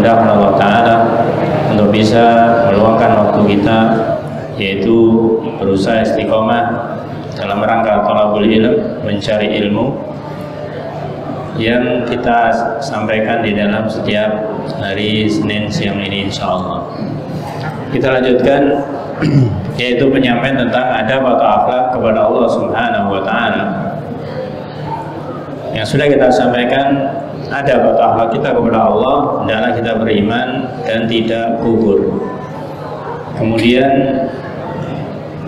dimudahkan Allah Ta'ala untuk bisa meluangkan waktu kita, yaitu berusaha istiqomah dalam rangka thalabul ilm, mencari ilmu yang kita sampaikan di dalam setiap hari Senin siang ini, insyaallah. Kita lanjutkan, yaitu penyampaian tentang adab atau akhlak kepada Allah Subhanahu wa Ta'ala. Yang sudah kita sampaikan, adab atau akhlak kita kepada Allah adalah kita beriman dan tidak gugur. Kemudian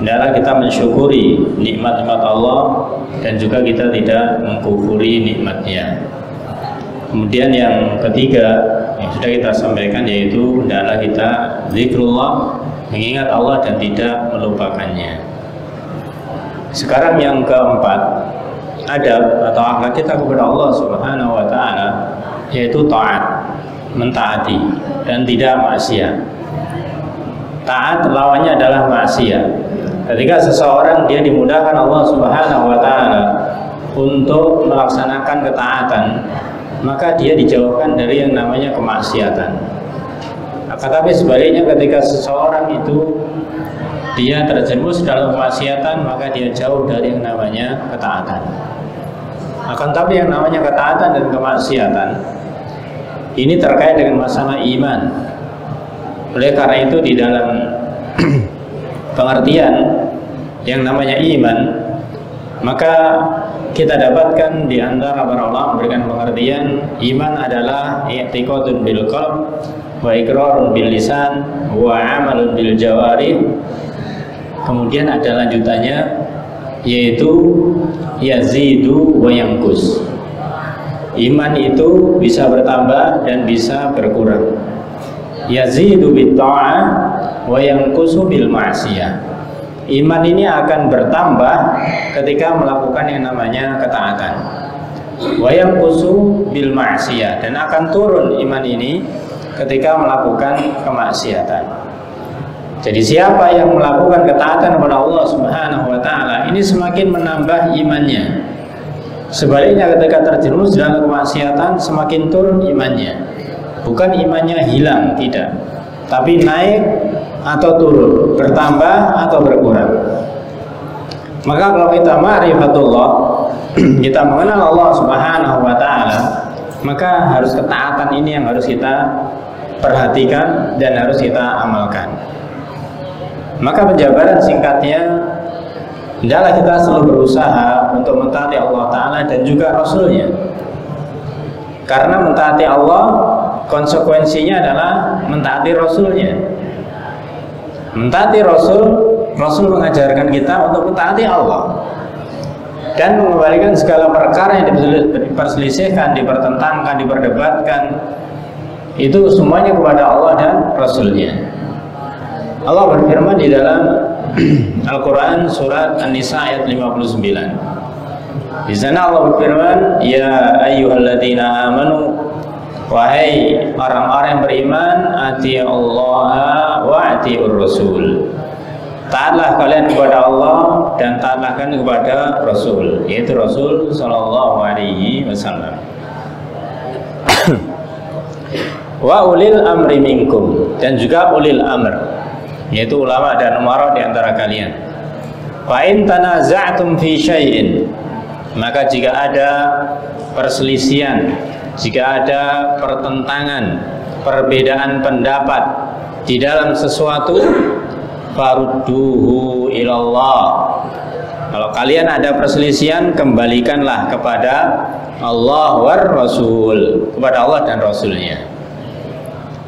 adalah kita mensyukuri nikmat-nikmat Allah dan juga kita tidak mengkufuri nikmatnya. Kemudian yang ketiga yang sudah kita sampaikan, yaitu adalah kita zikrullah, mengingat Allah dan tidak melupakannya. Sekarang yang keempat, adab atau akhlak kita kepada Allah Subhanahu wa Ta'ala, yaitu taat, mentaati dan tidak maksiat. Taat lawannya adalah maksiat. Ketika seseorang dia dimudahkan Allah Subhanahu wa Ta'ala untuk melaksanakan ketaatan, maka dia dijauhkan dari yang namanya kemaksiatan. Tetapi sebaliknya, ketika seseorang itu dia terjerumus dalam kemaksiatan, maka dia jauh dari yang namanya ketaatan. Akan tapi yang namanya ketaatan dan kemaksiatan ini terkait dengan masalah iman. Oleh karena itu, di dalam pengertian yang namanya iman, maka kita dapatkan di antara para ulama memberikan pengertian iman adalah i'tiqadun bil qalb wa iqrarun bil lisan wa amalun bil jawarih. Kemudian ada lanjutannya, yaitu yazidu wa yanqus. Iman itu bisa bertambah dan bisa berkurang. Yazidu bit ta'ah wa yanqusu bil ma'siyah. Iman ini akan bertambah ketika melakukan yang namanya ketaatan. Wa yanqusu bil ma'siyah, dan akan turun iman ini ketika melakukan kemaksiatan. Jadi siapa yang melakukan ketaatan kepada Allah Subhanahu wa Ta'ala, ini semakin menambah imannya. Sebaliknya, ketika terjerumus dalam kemaksiatan, semakin turun imannya. Bukan imannya hilang, tidak, tapi naik atau turun, bertambah atau berkurang. Maka kalau kita ma'rifatullah, kita mengenal Allah Subhanahu wa Ta'ala, maka harus ketaatan ini yang harus kita perhatikan dan harus kita amalkan. Maka penjabaran singkatnya adalah kita selalu berusaha untuk mentaati Allah Ta'ala dan juga Rasulnya. Karena mentaati Allah, konsekuensinya adalah mentaati Rasulnya. Mentaati Rasul, Rasul mengajarkan kita untuk mentaati Allah dan mengembalikan segala perkara yang diperselisihkan, dipertentangkan, diperdebatkan, itu semuanya kepada Allah dan Rasulnya. Allah berfirman di dalam Al-Quran surat An-Nisa ayat 59. Di sana Allah berfirman, ya ayyuhalladzina amanu, wahai orang-orang yang beriman, ati'ullaha wa ati'ur rasul. Taatlah kalian kepada Allah dan taatlah kalian kepada Rasul, yaitu Rasul sallallahu alaihi wasallam. Wa ulil amri minkum, dan juga ulil amr, yaitu ulama dan umara di antara kalian. Fa in tanaza'tum fi syai'in, maka jika ada perselisihan, jika ada pertentangan, perbedaan pendapat di dalam sesuatu, farudduhu ilallah. Kalau kalian ada perselisihan, kembalikanlah kepada Allah war Rasul, kepada Allah dan Rasulnya.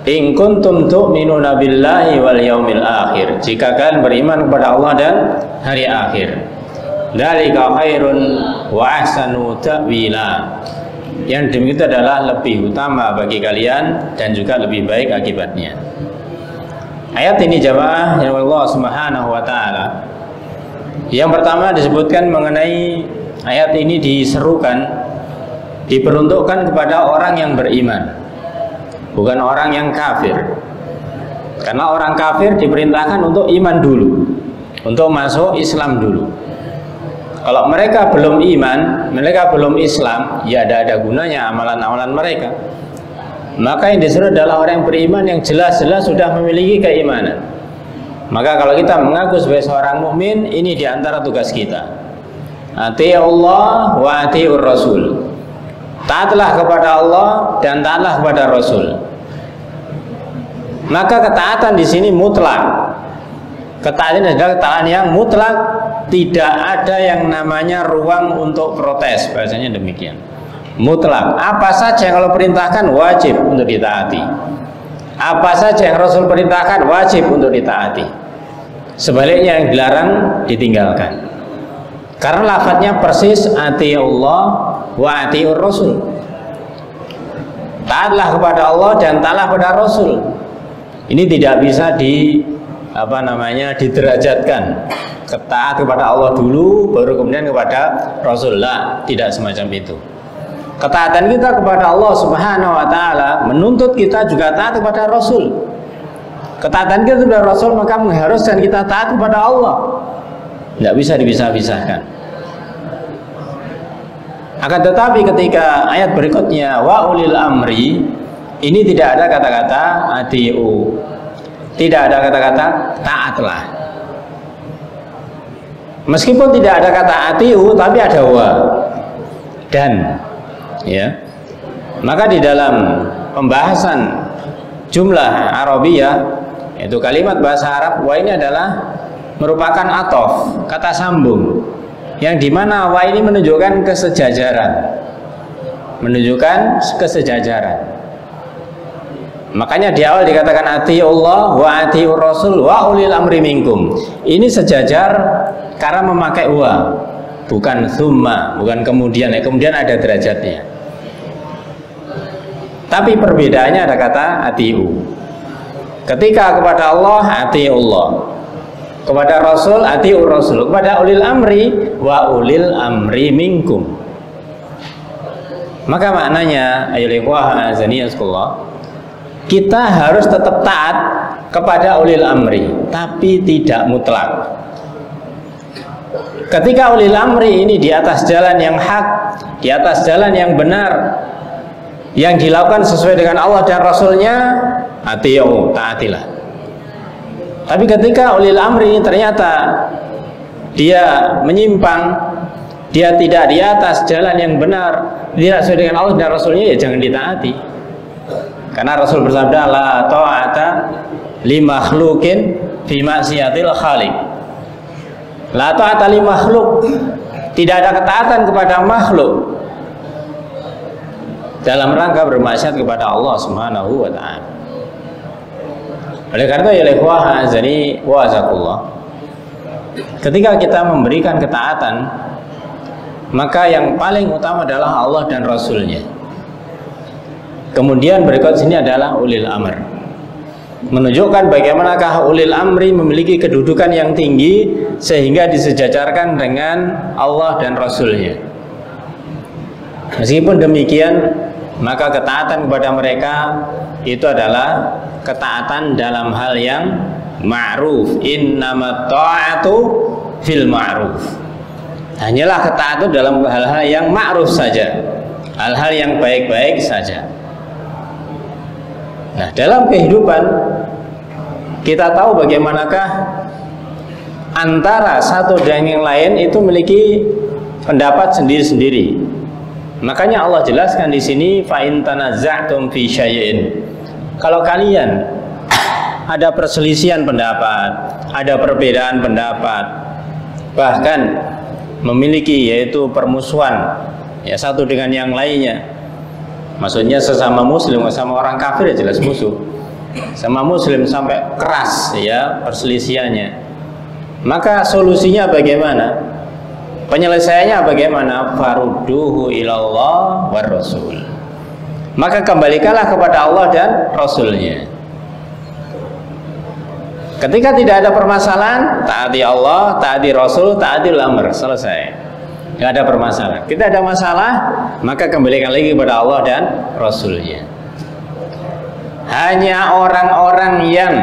In kuntum tu'minuna billahi wal yaumil akhir, jika kalian beriman kepada Allah dan hari akhir. Dzalika khairun wa ahsanu ta'wila. Yang demikian adalah lebih utama bagi kalian dan juga lebih baik akibatnya. Ayat ini jamaah yang Allah Subhanahu wa Ta'ala, yang pertama disebutkan mengenai ayat ini diserukan, diperuntukkan kepada orang yang beriman, bukan orang yang kafir. Karena orang kafir diperintahkan untuk iman dulu, untuk masuk Islam dulu. Kalau mereka belum iman, mereka belum Islam, ya ada gunanya amalan-amalan mereka. maka yang disuruh adalah orang yang beriman yang jelas-jelas sudah memiliki keimanan. Maka kalau kita mengaku sebagai seorang mukmin, ini diantara tugas kita. Ati'ullah wa ati'ur rasul. Taatlah kepada Allah dan taatlah kepada Rasul. Maka ketaatan di sini mutlak. Ketaatan adalah ketaatan yang mutlak, tidak ada yang namanya ruang untuk protes, bahasanya demikian. Mutlak. Apa saja yang Allah perintahkan wajib untuk ditaati. Apa saja yang Rasul perintahkan wajib untuk ditaati. Sebaliknya yang dilarang ditinggalkan. Karena lafadznya persis ati'ullah wa ati'ur rasul. Taatlah kepada Allah dan taatlah kepada Rasul. Ini tidak bisa diderajatkan. Taat kepada Allah dulu baru kemudian kepada Rasul. Lah, tidak semacam itu. Ketaatan kita kepada Allah Subhanahu wa taala menuntut kita juga taat kepada Rasul. Ketaatan kita kepada Rasul maka mengharuskan kita taat kepada Allah. Tidak bisa dipisah-pisahkan. Akan tetapi ketika ayat berikutnya wa ulil amri, ini tidak ada kata-kata ati'u, tidak ada kata-kata taatlah. Meskipun tidak ada kata ati'u, tapi ada wa dan, ya. Maka di dalam pembahasan jumlah Arabiyah, yaitu kalimat bahasa Arab, wa ini adalah merupakan atof, kata sambung, yang dimana wa ini menunjukkan kesejajaran, Makanya di awal dikatakan ati'ullah wa ati'ur rasul wa ulil amri minkum. Ini sejajar karena memakai wa, bukan summa, bukan kemudian. Kemudian ada derajatnya. Tapi perbedaannya ada kata ati'u. Ketika kepada Allah ati'ullah, kepada Rasul ati'ur rasul, kepada ulil amri wa ulil amri minkum. Maka maknanya ayyuhal ikhwah azaniyaskullah, kita harus tetap taat kepada ulil amri, tapi tidak mutlak. Ketika ulil amri ini di atas jalan yang hak, di atas jalan yang benar, yang dilakukan sesuai dengan Allah dan Rasulnya, ati'u, taatilah. Tapi ketika ulil amri ternyata dia menyimpang, dia tidak di atas jalan yang benar, tidak sesuai dengan Allah dan Rasulnya, ya jangan ditaati. Karena Rasul bersabda, la ta'ata li makhlukin fi maksiatil khaliq. La ta'ata li makhluk, tidak ada ketaatan kepada makhluk dalam rangka bermaksiat kepada Allah Subhanahu wa ta'ala. Oleh karena itu ya ikhwah azani wa azakullah, ketika kita memberikan ketaatan, maka yang paling utama adalah Allah dan Rasulnya. Kemudian berikut sini adalah ulil amr, menunjukkan bagaimanakah ulil amri memiliki kedudukan yang tinggi sehingga disejajarkan dengan Allah dan Rasulnya. Meskipun demikian, maka ketaatan kepada mereka itu adalah ketaatan dalam hal yang ma'ruf. Innamat ta'atu fil ma'ruf. Hanyalah ketaatan dalam hal-hal yang ma'ruf saja, hal-hal yang baik-baik saja. Nah, dalam kehidupan kita tahu bagaimanakah antara satu dan yang lain itu memiliki pendapat sendiri-sendiri. Makanya Allah jelaskan di sini, fa in tanaza'tum fi syai'in. Kalau kalian ada perselisihan pendapat, ada perbedaan pendapat, bahkan memiliki yaitu permusuhan ya satu dengan yang lainnya. Maksudnya sesama muslim, sama orang kafir ya jelas musuh. Sama muslim sampai keras ya perselisihannya. Maka solusinya bagaimana? Penyelesaiannya bagaimana? Farudduhu ilallah war rasul. Maka kembalikanlah kepada Allah dan Rasulnya. Ketika tidak ada permasalahan, taati Allah, taati Rasul, taati amr, selesai. Tidak ada permasalahan. Kita ada masalah, maka kembalikan lagi kepada Allah dan Rasulnya. Hanya orang-orang yang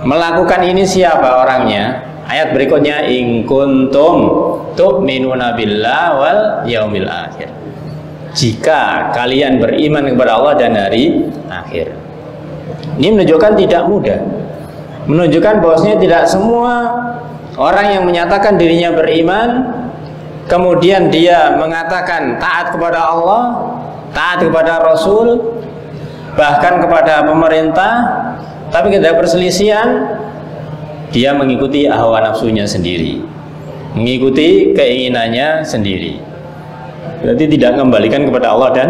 melakukan ini siapa orangnya? Ayat berikutnya, in kuntum tu'minuna billah wal yaumil akhir. jika kalian beriman kepada Allah dan hari akhir. Ini menunjukkan tidak mudah, menunjukkan bahwasanya tidak semua orang yang menyatakan dirinya beriman kemudian dia mengatakan taat kepada Allah, taat kepada Rasul, bahkan kepada pemerintah, tapi ketika perselisihan dia mengikuti hawa nafsunya sendiri, mengikuti keinginannya sendiri. Berarti tidak kembalikan kepada Allah dan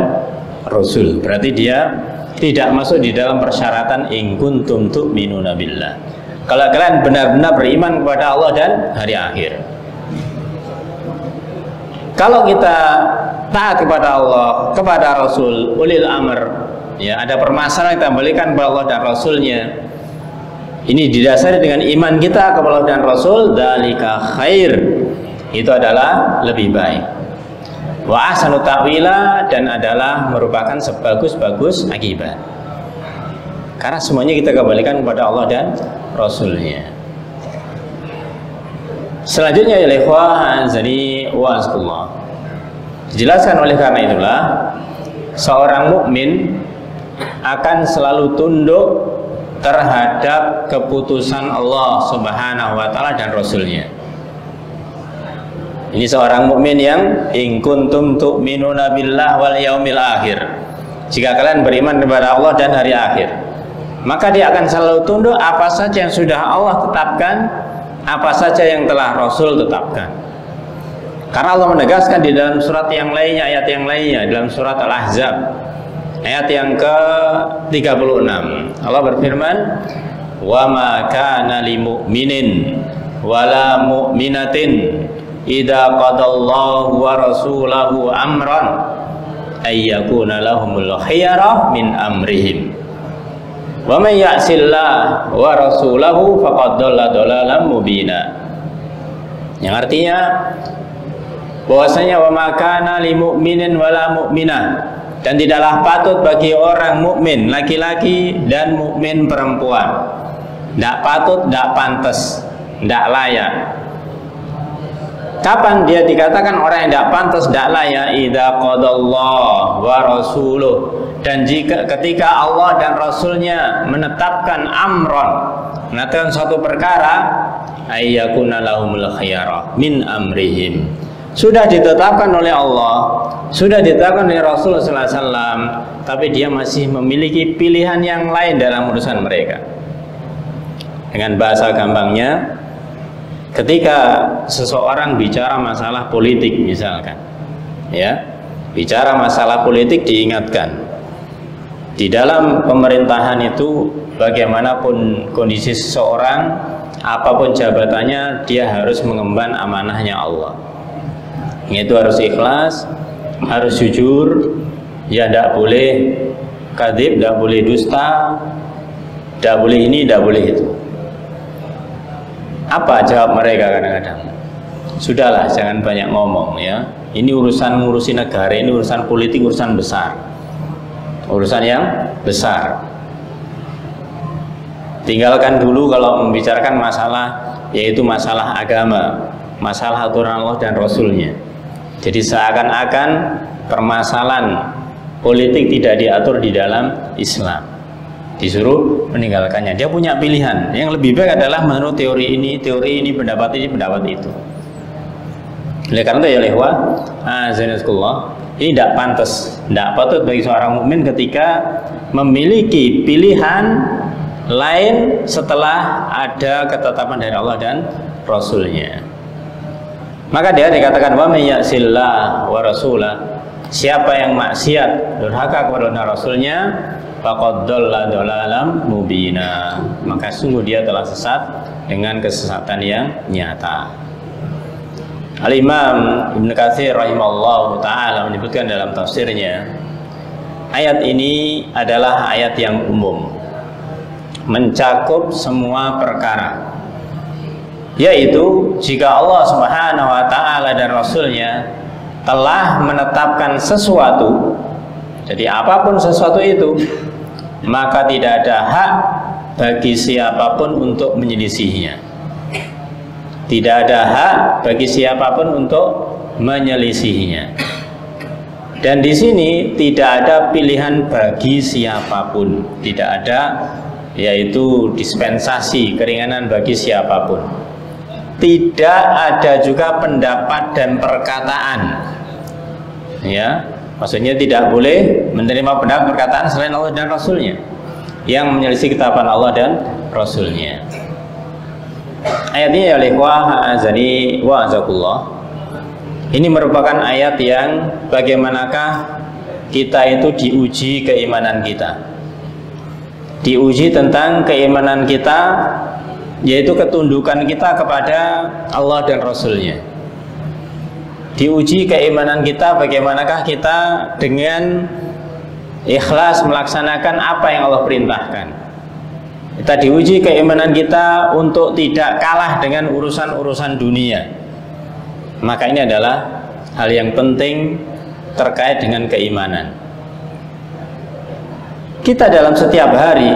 Rasul. Berarti dia tidak masuk di dalam persyaratan in kuntum tu'minuna billah. Kalau kalian benar-benar beriman kepada Allah dan hari akhir. Kalau kita taat kepada Allah, kepada Rasul, ulil amr, ya, ada permasalahan kita kembalikan kepada Allah dan Rasulnya. Ini didasari dengan iman kita kepada Allah dan Rasul, dzalika khair. Itu adalah lebih baik. Wa ahsanu ta'wila, dan adalah merupakan sebagus-bagus akibat. Karena semuanya kita kembalikan kepada Allah dan Rasulnya. Selanjutnya ya ikhwah azani wa azkullah, dijelaskan oleh karena itulah seorang mukmin akan selalu tunduk terhadap keputusan Allah Subhanahu wa taala dan Rasulnya. Ini seorang mukmin yang in kuntum tu'minuna billah wal yaumil akhir. Jika kalian beriman kepada Allah dan hari akhir, maka dia akan selalu tunduk apa saja yang sudah Allah tetapkan, apa saja yang telah Rasul tetapkan. Karena Allah menegaskan di dalam surat yang lainnya, ayat yang lainnya, dalam surat Al-Ahzab ayat yang ke-36, Allah berfirman, wa ma kana lil mu'minin wala mu'minatin idza qadallahu wa rasulahu amran ay yakuna lahumul khiyarah min amrihim wa may ya'sillah wa rasulahu faqad dhalla dhalalan mubina. Yang artinya bahwasanya wa ma kana lil mu'minin wala mu'minah, dan tidaklah patut bagi orang mukmin laki-laki dan mukmin perempuan, tidak patut, tidak pantas, tidak layak. Kapan dia dikatakan orang yang tidak pantas, tidak layak? Idza qadallahu wa rasuluh, dan jika ketika Allah dan Rasulnya menetapkan amron, menetapkan suatu perkara, ayyakuna lahumul khiyarah min amrihim, sudah ditetapkan oleh Allah, sudah ditetapkan oleh Rasulullah SAW, tapi dia masih memiliki pilihan yang lain dalam urusan mereka. Dengan bahasa gampangnya, ketika seseorang bicara masalah politik misalkan, ya, bicara masalah politik, diingatkan di dalam pemerintahan itu bagaimanapun kondisi seseorang, apapun jabatannya, dia harus mengemban amanahnya Allah. Itu harus ikhlas, harus jujur, ya, tidak boleh kadzib, tidak boleh dusta, tidak boleh ini, tidak boleh itu. Apa jawab mereka kadang-kadang? Sudahlah, jangan banyak ngomong, ya. Ini ngurusi negara, ini urusan politik, urusan besar, urusan yang besar. Tinggalkan dulu kalau membicarakan masalah, yaitu masalah agama, masalah aturan Allah dan Rasulnya. Jadi seakan-akan permasalahan politik tidak diatur di dalam Islam, disuruh meninggalkannya. Dia punya pilihan. Yang lebih baik adalah menurut teori ini, pendapat ini, pendapat itu. Oleh karena itu ya ikhwah azanakumullah, ini tidak pantas, tidak patut bagi seorang mukmin ketika memiliki pilihan lain setelah ada ketetapan dari Allah dan Rasulnya. Maka dia dikatakan wa may ya'sillah wa rasulah, siapa yang maksiat, durhaka kepada Allah dan Rasulnya, faqad dhalla dhalalan mubina, maka sungguh dia telah sesat dengan kesesatan yang nyata. Al-Imam Ibnu Katsir rahimahullah ta'ala menyebutkan dalam tafsirnya, ayat ini adalah ayat yang umum, mencakup semua perkara, yaitu jika Allah Subhanahu wa ta'ala dan Rasulnya telah menetapkan sesuatu, jadi apapun sesuatu itu, maka tidak ada hak bagi siapapun untuk menyelisihinya. Tidak ada hak bagi siapapun untuk menyelisihinya. Dan di sini tidak ada pilihan bagi siapapun, tidak ada yaitu dispensasi keringanan bagi siapapun. Tidak ada juga pendapat dan perkataan, ya, maksudnya tidak boleh menerima pendapat perkataan selain Allah dan Rasulnya yang menyelisih ketetapan Allah dan Rasulnya. Ayat ini ya ikhwah azani wa azakullah, ini merupakan ayat yang bagaimanakah kita itu diuji keimanan kita, diuji tentang keimanan kita, yaitu ketundukan kita kepada Allah dan Rasulnya. Diuji keimanan kita, bagaimanakah kita dengan ikhlas melaksanakan apa yang Allah perintahkan. Kita diuji keimanan kita untuk tidak kalah dengan urusan-urusan dunia. Maka ini adalah hal yang penting terkait dengan keimanan. Kita dalam setiap hari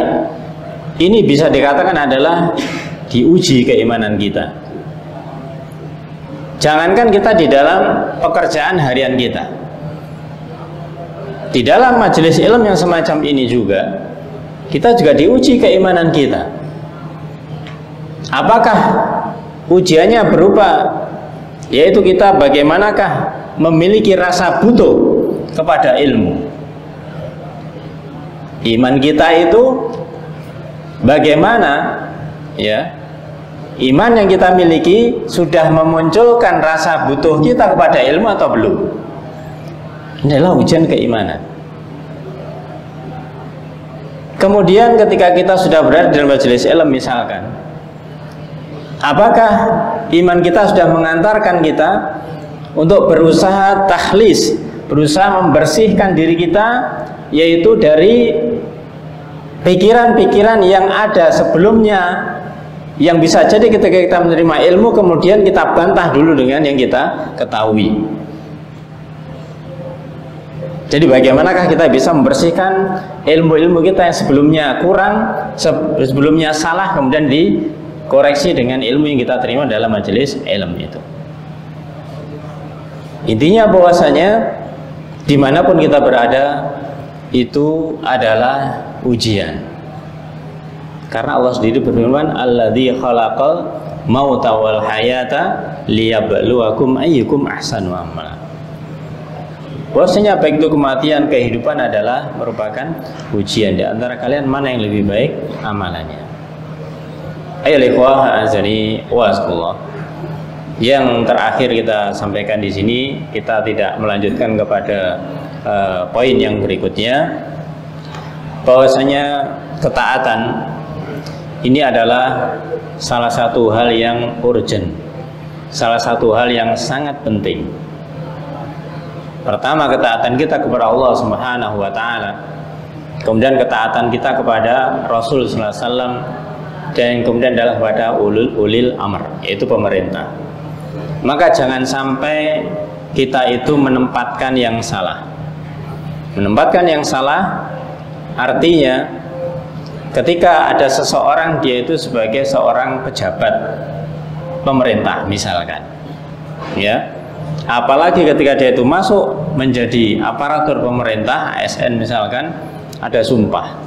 ini bisa dikatakan adalah diuji keimanan kita. Jangankan kita di dalam pekerjaan harian kita, di dalam majelis ilmu yang semacam ini juga kita juga diuji keimanan kita. Apakah ujiannya berupa yaitu kita bagaimanakah memiliki rasa butuh kepada ilmu. Iman kita itu bagaimana, ya, iman yang kita miliki sudah memunculkan rasa butuh kita kepada ilmu atau belum? Ini adalah ujian keimanan. Kemudian ketika kita sudah berada dalam majelis ilmu misalkan, apakah iman kita sudah mengantarkan kita untuk berusaha takhlis, berusaha membersihkan diri kita, yaitu dari pikiran-pikiran yang ada sebelumnya, yang bisa jadi ketika kita menerima ilmu kemudian kita bantah dulu dengan yang kita ketahui. Jadi bagaimanakah kita bisa membersihkan ilmu-ilmu kita yang sebelumnya kurang, sebelumnya salah, kemudian dikoreksi dengan ilmu yang kita terima dalam majelis ilmu itu. Intinya bahwasanya dimanapun kita berada itu adalah ujian. Karena Allah sendiri berfirman, alladzi khalaqal mauta wal hayata liyabluwakum ayyukum ahsanu amala. Bahwasanya baik itu kematian, kehidupan adalah merupakan ujian. Di antara kalian mana yang lebih baik amalannya. Ayo ikhwah azani wa azkullah. Yang terakhir kita sampaikan di sini, kita tidak melanjutkan kepada poin yang berikutnya, bahwasanya ketaatan ini adalah salah satu hal yang urgent, salah satu hal yang sangat penting. Pertama, ketaatan kita kepada Allah Subhanahu wa taala. Kemudian ketaatan kita kepada Rasul sallallahu alaihi wasallam, dan kemudian adalah pada ulil amr, yaitu pemerintah. Maka jangan sampai kita itu menempatkan yang salah. Menempatkan yang salah artinya ketika ada seseorang dia itu sebagai seorang pejabat pemerintah misalkan, ya, apalagi ketika dia itu masuk menjadi aparatur pemerintah ASN misalkan, ada sumpah,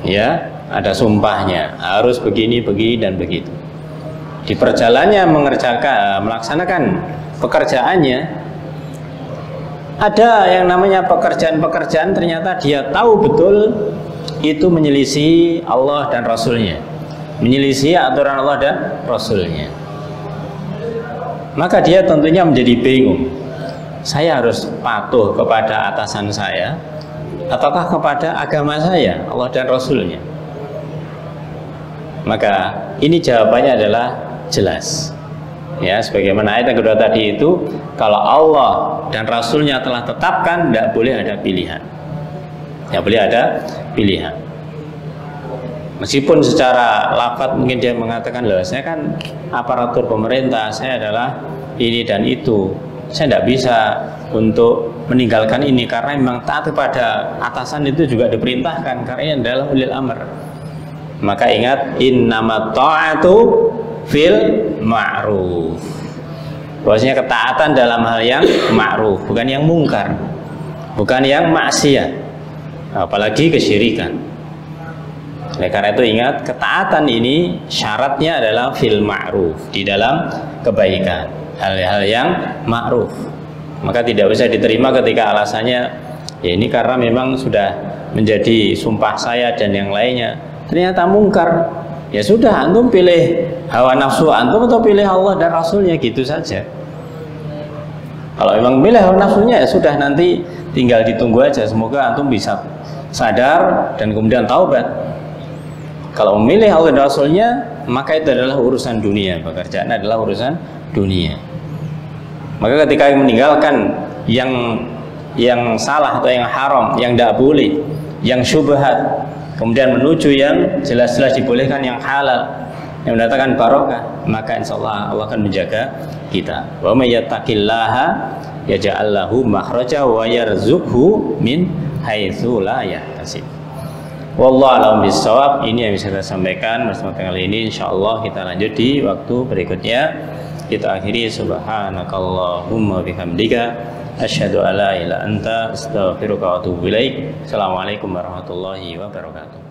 ya, ada sumpahnya harus begini dan begitu. Di perjalanannya melaksanakan pekerjaannya, ada yang namanya pekerjaan-pekerjaan ternyata dia tahu betul itu menyelisih Allah dan Rasulnya, menyelisih aturan Allah dan Rasulnya. Maka dia tentunya menjadi bingung, saya harus patuh kepada atasan saya ataukah kepada agama saya, Allah dan Rasulnya? Maka ini jawabannya adalah jelas, ya, sebagaimana ayat yang kedua tadi itu, kalau Allah dan Rasulnya telah tetapkan, tidak boleh ada pilihan, tidak boleh ada pilihan. Meskipun secara lafaz mungkin dia mengatakan, loh, saya kan aparatur pemerintah, saya adalah ini dan itu, saya tidak bisa untuk meninggalkan ini karena memang taat kepada atasan itu juga diperintahkan, karena ini adalah ulil amr. Maka ingat, innamat ta'atu fil ma'ruf, bahwasanya ketaatan dalam hal yang ma'ruf, bukan yang mungkar. bukan yang maksiat, apalagi kesyirikan. Oleh karena itu ingat, ketaatan ini syaratnya adalah fil ma'ruf, di dalam kebaikan, hal-hal yang ma'ruf. Maka tidak bisa diterima ketika alasannya ya ini karena memang sudah menjadi sumpah saya dan yang lainnya, ternyata mungkar. Ya sudah, antum pilih hawa nafsu antum atau pilih Allah dan Rasulnya, gitu saja. Kalau memang pilih hawa nafsunya ya sudah, nanti tinggal ditunggu aja. Semoga antum bisa sadar dan kemudian taubat. Kalau memilih Allah dan Rasulnya, maka itu adalah urusan dunia, pekerjaan adalah urusan dunia. Maka ketika meninggalkan yang salah atau yang haram, yang tidak boleh, yang syubhat, kemudian menuju yang jelas-jelas dibolehkan, yang halal, yang mendatangkan barokah, maka insya Allah Allah akan menjaga kita. Wa may yattaqillaha yaj'al lahu makhraja wa yarzuqhu min haitsu la yahtasib. Wallahu a'lam bishawab. Ini yang bisa saya sampaikan kesempatan kali ini. Insyaallah kita lanjut di waktu berikutnya. Kita akhiri subhanakallahumma bihamdika asyhadu alla ilaha illa anta astaghfiruka wa atubu ilaik. Assalamualaikum warahmatullahi wabarakatuh.